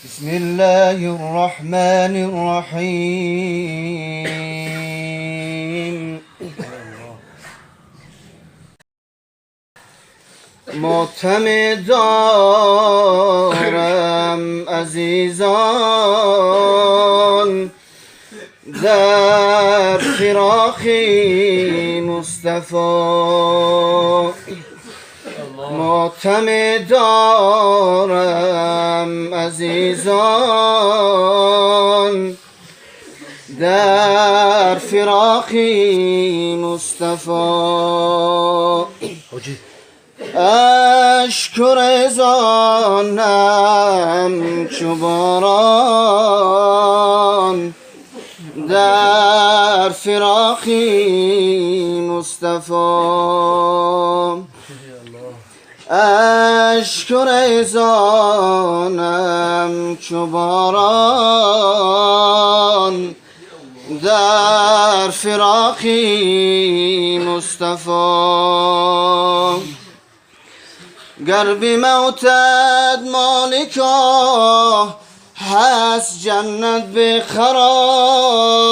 بسم الله الرحمن الرحیم. معتمدارم عزیزان در فراقی مصطفی. معتمدارم عزیزان در فراقی مصطفی. اشک و رضانم چو باران در فراقی مصطفی. اشک و رضانم چو باران در فراقی مصطفی. گر بی موتت مالکا هست جنت به قرار،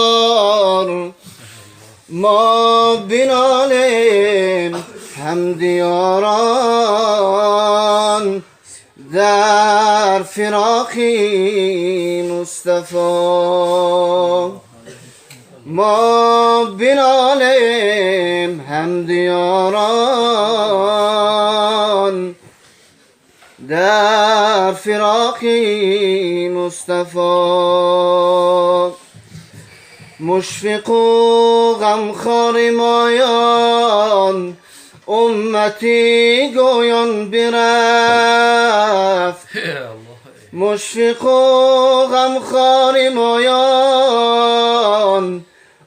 ما بنالیم همدیاران در فراقی مصطفی. ما بنالیم همدیاران در فراقی مصطفی. مشفق و غمخوار مایان امتی گویان برفت. مشفق و غمخوار مایان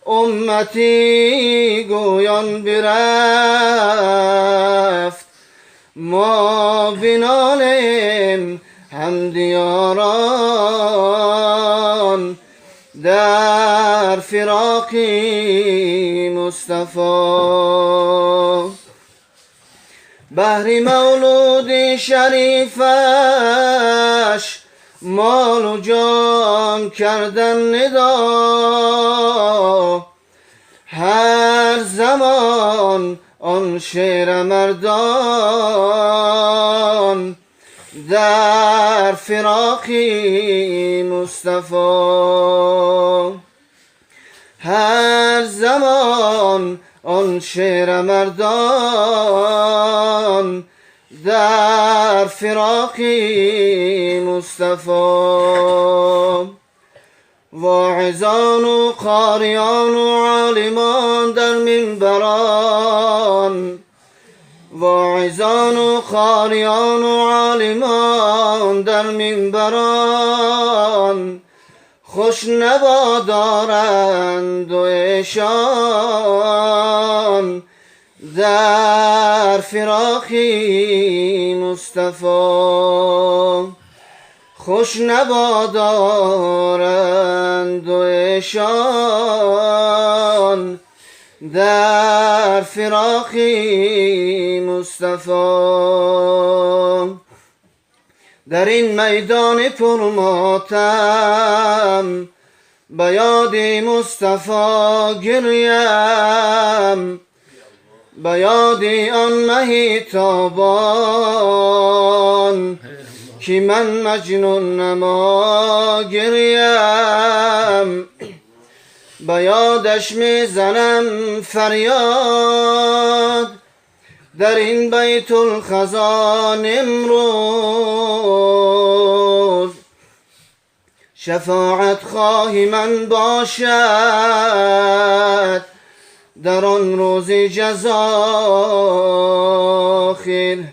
امتی گویان برفت. ما بنالیم همدیاران در فراقی مصطفی. بهر مولود شریفش مال و جان کردن ندا، هر زمان آن شعر مردان در فراقی مصطفی. هر زمان آن شعر مردان در فراقی مصطفی. واعظان و قاریان و عالمان در منبران، واعظان و قاریان و عالمان در منبران خوش نوا دارند و ایشان در فراقی مصطفی. خوش نوا دارند و ایشان در فراقی مصطفی. در این میدان پرماتم به یاد مصطفی گریم، به یاد آن مهی تابان که من مجنون نما گریم. به یادش میزنم فریاد در این بیت الخزان امروز. شفاعت خواهی من باشد در آن روز جزا خیر.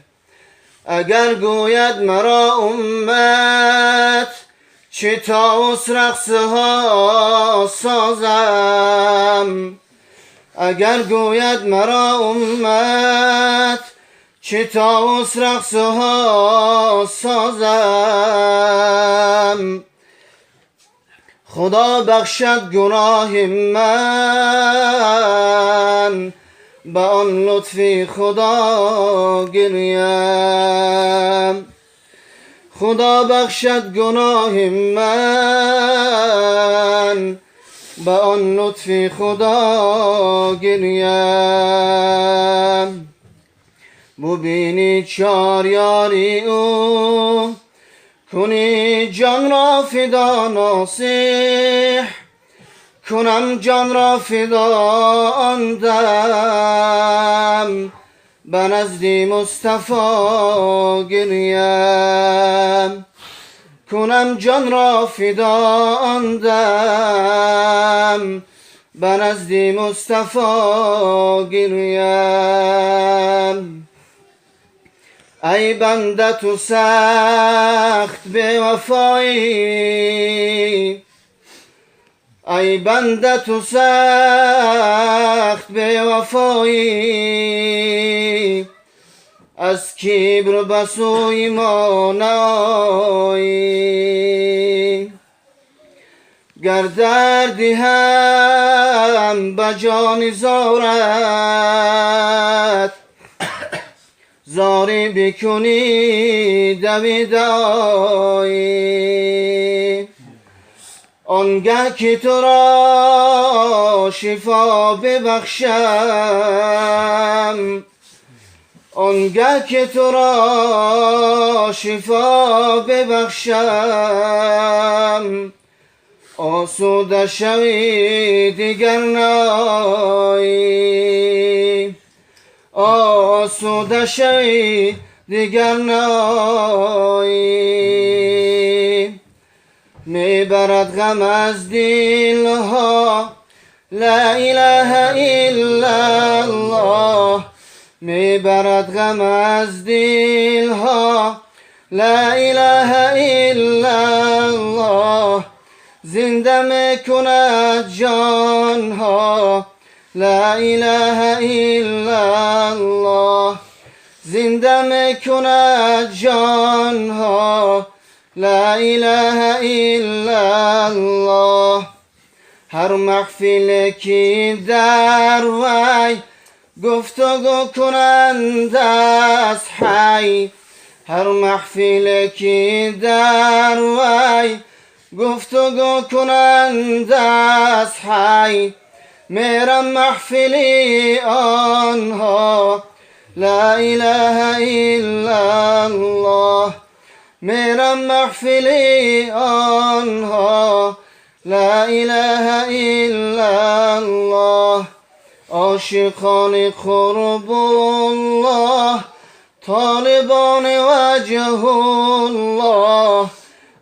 اگر گوید مرا امت چه طاوس رقصه ها سازم، اگر گوید مرا امت چه طاوس رقصه ها سازم، خدا بخشد گناه من به آن لطف خدا گریم. خدا بخشد گناه من، به آن لطف خدا گریم. ببینی چار یاری او، کنی جان را فدا ناصح، کنم جان را فدا آن دم، به نزد مصطفی گریم. کنم جان را فدا آن دم، به نزد مصطفی گریم. ای بنده تو سخت به وفایی، ای بنده تو سخت به وفایی، از کبر به سوی ما نایی. گر دردی هم به جان زارت، زاری بکنی دویدایی. آنگه که تو را شفا ببخشم، آنگه که تو را شفا ببخشم، آسوده شوی دیگر نایی. آسوده شوی دیگر نایی. میبرد غم از دلها لا اله الا الله، میبرد غم از دلها لا اله الا الله. زنده میکند جانها لا اله الا الله، زنده میکند جانها لا اله الا الله. هر محفل که در وی گفتگو کنند از حی، هر محفل که در وی گفتگو کنند از حی، میرم محفلی آنها لا اله الا الله، میرم محفلی آنها لا اله الا الله. عاشقان قرب الله، طالبان وجه الله،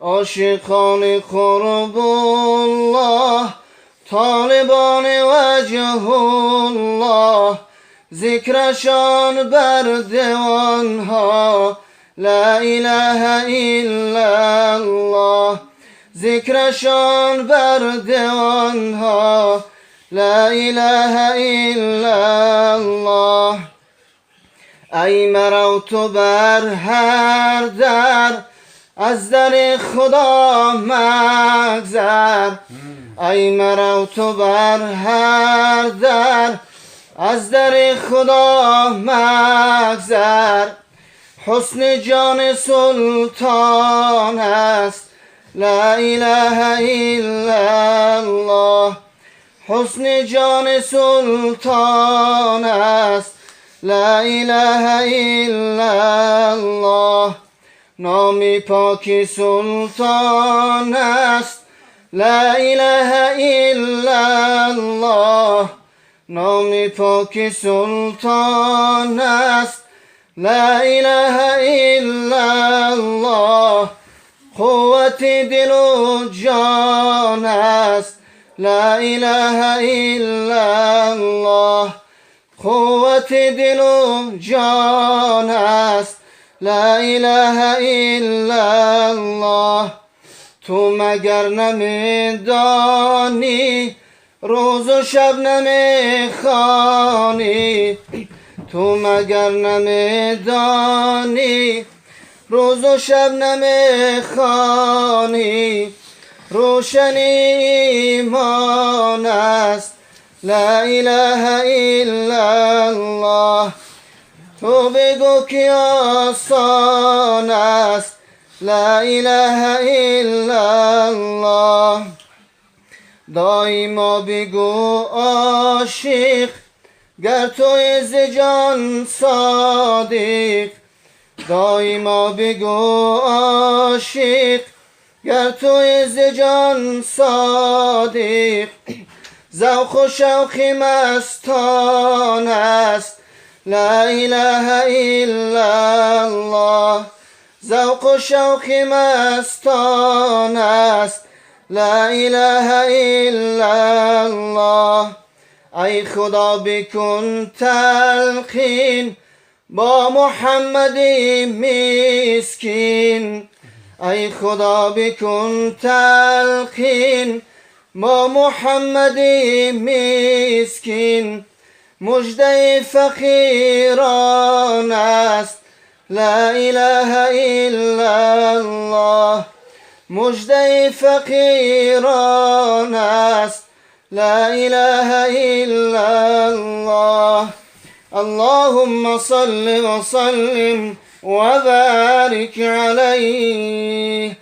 عاشقان قرب الله، طالبان وجه الله. ذکرشان بر دیوانها لا اله الا الله، ذکرشان بر دیوانها لا اله الا الله. ای مرو تو بر هر در، از در خدا مگذر. ای مرو تو بر هر در، از در خدا مگذر. حسن جان سلطان است لا اله الا الله، حسن جان سلطان است لا اله الا الله. نام پاک سلطان است لا اله الا الله، نام پاک سلطان است لا اله الا الله. قوت دل و جان است لا اله الا الله، قوت دل و جان است لا اله الا الله. تو مگر نمیدانی روز و شب نمیخوانی، تو مگر نمیدانی روز و شب نمیخوانی. روشن ایمان است لا اله الا الله. تو بگو که آسان است لا اله الا الله. دایما بگو عاشق گر توی ز جان صادق. دایما بگو عاشق گر توی ز جان صادق. ذوق و شوق مستان است لا اله الا الله. ذوق و شوق مستان است لا اله الا الله. ای خدا بکن تلقین با محمد مسکین. ای خدا بکن تلقین با محمد مسکین. مژده فقیران است لا اله الا الله. مژده فقیران است لا اله الا الله. اللهم صل وسلم وبارك عليه.